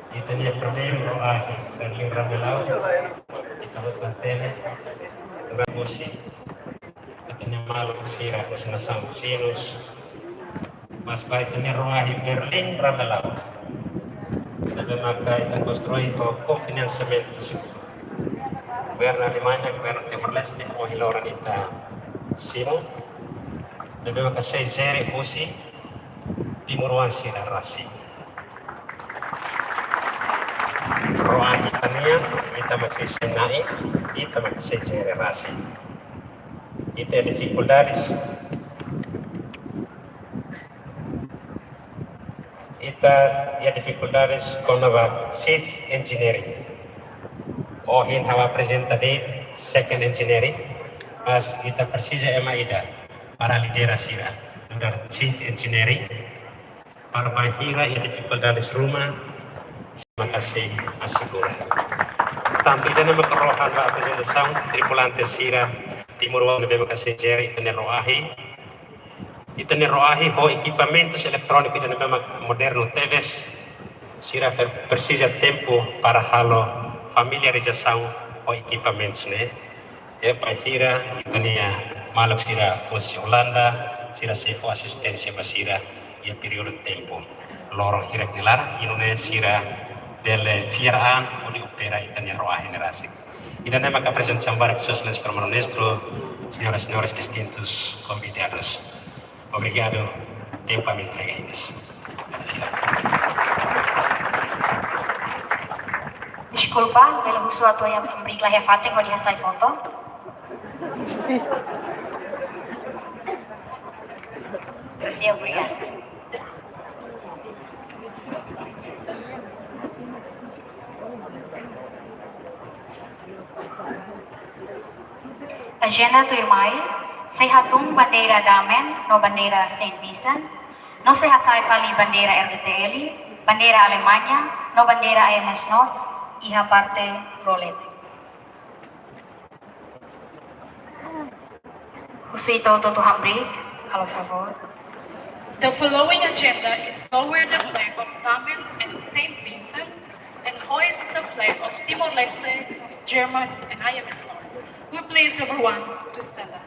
Ito niya primero dan yung Ramelao, ito pantene, Ragusi, ito niya Malong Sira, kung sinasang Sinus, mas baik niya Roahi Berlin Ramelao. Debe magkait ang construir ko co-financiamento siguro. Governo Alemania, governo Timor-Leste, o hiloran ita Sino, debe magkasay Zere Usi, Timuruan Sira Rasi. Roahi tania, kita magsisinai, kita magkasay Zere Rasi. Ita dificultades, con la civil engineering. O hin hawa presenta de second engineering, mas ita precisa ema ida para lidera sira under chief engineering para bahira ya dificultades rumah makasih asigura. Tanto ida nama kerohan ba apresentação tripulante sira Timur Leste makasih jeri itane roahi ho equipamentos eletrônicos ida nama moderno TVs sira precisa tempo para halo familiarização com equipamentos, né? Bahira itania malak sira osi Holanda sira sefo assistência basira e período de tempo lorong hirak nilar Indonesia sira delle fieraan o di opera itania roa generasi. Ida nema ka apresentação barak socialista para nuestro senhoras e senhores distintos convidados. Obrigado, tempo a me entregar. Disculpa pelo sesuatu yang memberikan Fatih kalau dihasai foto. Ya, obrigado. Agenda tu irmai, saya hatung bandeira Damen, no bandeira Saint Vincent, no saya hasai fali bandeira RDTL, bandeira Alemania, no bandeira AMS North, iha parte rolete. Usito to hambrik, halo favor. The following agenda is lower the flag of Tamil and Saint Vincent and hoist the flag of Timor-Leste, German and IMS North. We please everyone to stand up.